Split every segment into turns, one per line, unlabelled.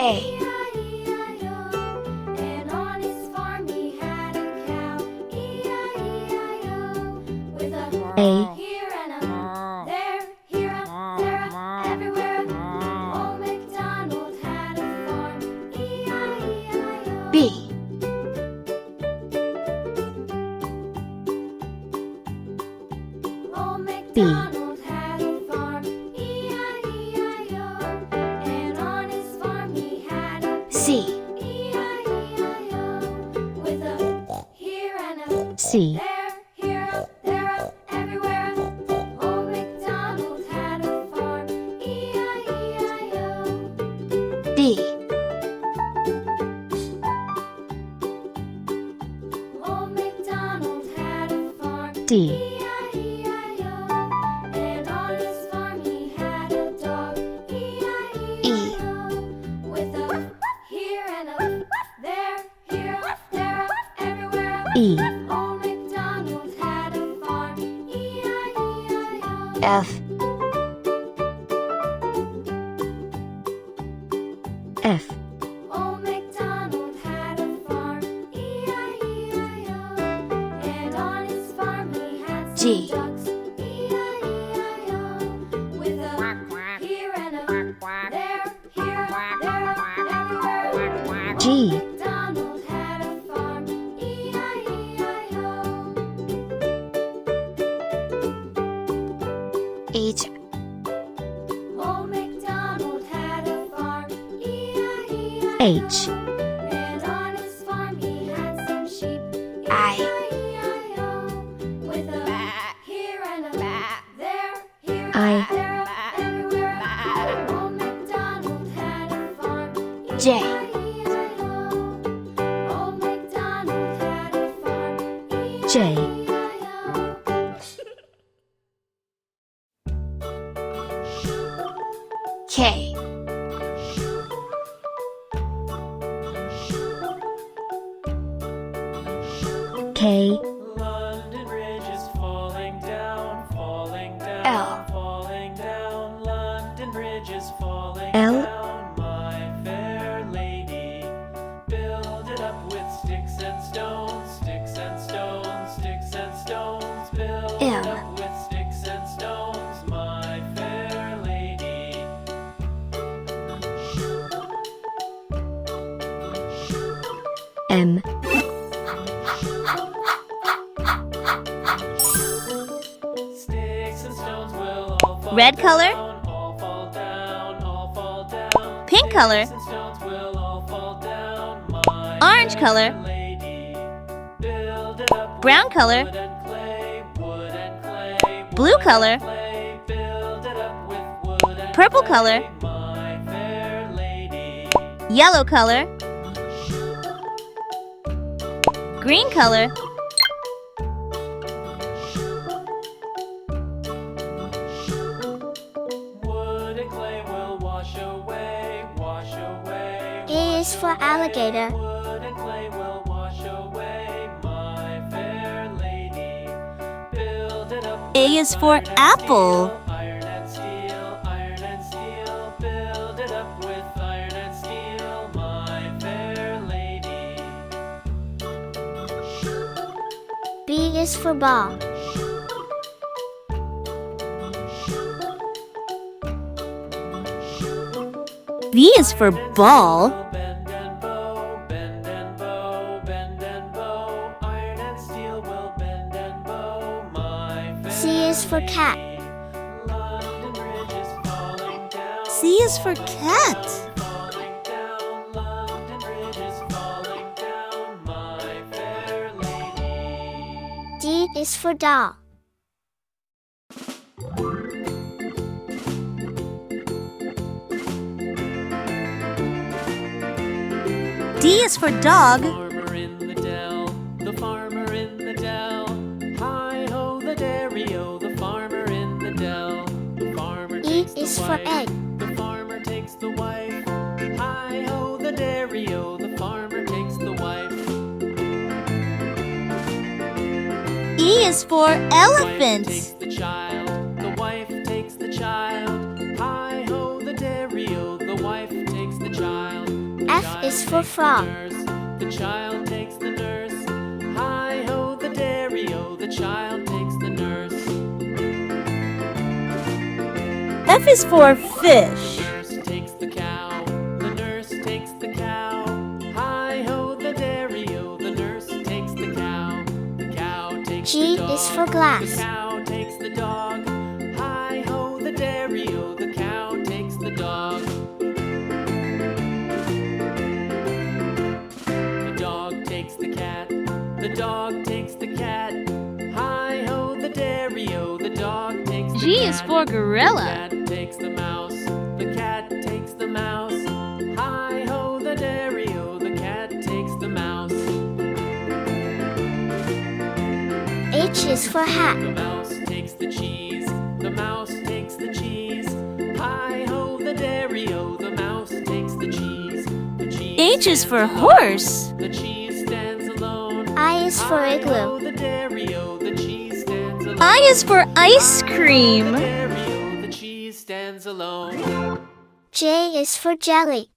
A.
And on his farm he had a cow. E-I-E-I-O. With a
A.
here and a there, here a, there a, everywhere. Old MacDonald had a farm. E-I-E-I-O.
B.
Old MacDonald had a farm. E-I-E-I-O. And on his farm he had a
C.
E-I-E-I-O. With a here and a
C.
there, here a, there a, everywhere. Old MacDonald had a farm. E-I-E-I-O.
D.
Old MacDonald had a farm.
D.
E-I-E-I-O. And on his farm he had a dog. E-I-E-I-O. With a here and a there, here a, there a, everywhere.
E.
Old MacDonald had a farm. E-I-E-I-O.
F. F.
Old MacDonald had a farm. E-I-E-I-O. And on his farm he had some
G.
ducks. E-I-E-I-O. With a here and a there, here a, there a, everywhere.
G.
Old MacDonald had a farm. E-I-E-I-O.
H.
Old MacDonald had a farm. E-I-E-I-O.
H.
And on his farm he had some sheep.
I.
E-I-E-I-O. With a here and a there, here
I.
there, everywhere. Old MacDonald had a farm.
J.
E-I-E-I-O. Old MacDonald had a farm.
J.
E-I-E-I-O.
K. K.
London Bridge is falling down, falling down,
L.
falling down. London Bridge is falling
L.
down, my fair lady. Build it up with sticks and stones, sticks and stones, sticks and stones. Build
M.
it up with sticks and stones, my fair lady.
M.
Sticks and stones will all fall
Red color,
down, all fall down, all fall down.
pink color,
Sticks and stones will all fall down, my
orange
fair
color,
lady. Build it up
brown
with
color,
wood and clay, wood and clay, wood
blue
and
color,
clay. Build it up with wood and
purple
clay,
color,
my fair lady.
yellow color, green color,
Wood and clay will wash away, wash away.
A is for alligator.
Wood and clay will wash away, my fair lady. Build it up.
A is for apple.
Iron and steel, iron and steel. Build it up with iron and steel, my fair lady.
B is for ball.
B is for ball.
Bend and bow, bend and bow, bend and bow. Iron and steel will bend and bow, my fair
C is for cat.
lady. London Bridge is falling down.
C is for cat.
Falling down, London Bridge is falling down, my fair lady.
D is for doll.
D is for dog.
Farmer in the dell, the farmer in the dell. Hi ho the dairy-o, the farmer in the dell. The farmer
E
takes the
is for
wife,
egg.
the farmer takes the wife. Hi ho the dairy-o, the farmer takes the wife.
E is for
The wife
elephant.
takes the child, the wife takes the child. Hi ho the dairy-o, the wife takes the child.
is for frog.
The child takes the nurse. Hi-ho, the dairy-o, the child takes the nurse.
F is for fish.
The nurse takes the cow. The nurse takes the cow. Hi-ho, the dairy-o, the nurse takes the cow. The cow takes
G
the dog.
is for glass.
The cow takes the dog. Hi-ho, the dairy-o, the cow takes the dog. The dog takes the cat. The dog takes the cat. Hi-ho, the dairy-o, the dog takes the cat.
G is for gorilla.
The cat takes the mouse. The cat takes the mouse. Hi-ho, the dairy-o, the cat takes the mouse.
H is for hat.
The mouse takes the cheese. The mouse takes the cheese. Hi-ho, the dairy-o, the mouse takes the cheese. The cheese
H is
stands
for
alone.
horse.
The cheese stands alone.
I is for
Hi-ho,
igloo.
the dairy-o, the cheese stands alone.
I is for ice cream.
The dairy-o, the cheese stands alone.
J is for jelly.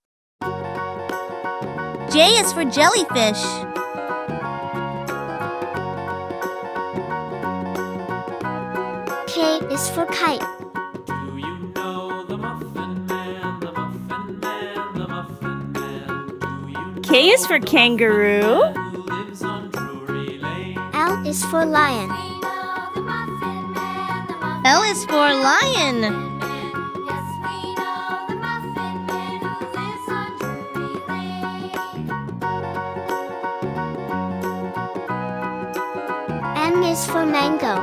J is for jellyfish.
K is for kite.
Do you know the Muffin Man, the Muffin Man, the Muffin Man? Do you know
K is for kangaroo.
the man who lives on Drury Lane?
L is for lion.
We know the Muffin Man, the Muffin
L is for lion.
Man. Yes, we know the Muffin Man who lives on Drury Lane.
M is for mango.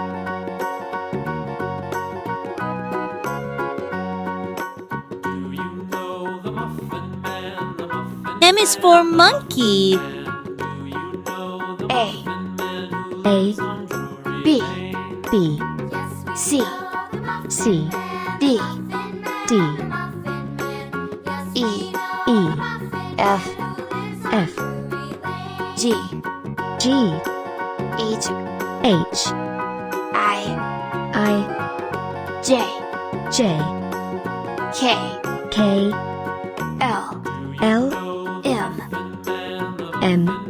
Do you know the Muffin Man, the Muffin
M is for monkey.
Man? Do you know the
A.
Muffin Man who
A.
lives on Drury
B.
Lane?
B.
Yes, we
C.
know the Muffin
C.
Man,
D.
the Muffin Man,
D.
the Muffin Man. Yes,
E.
we know
E.
the Muffin
F.
Man who lives on
F.
Drury Lane.
G.
G.
H.
H.
I. J.
J.
K.
K.
L.
Do you
L.
know the
M.
Muffin Man, the
M.
Muffin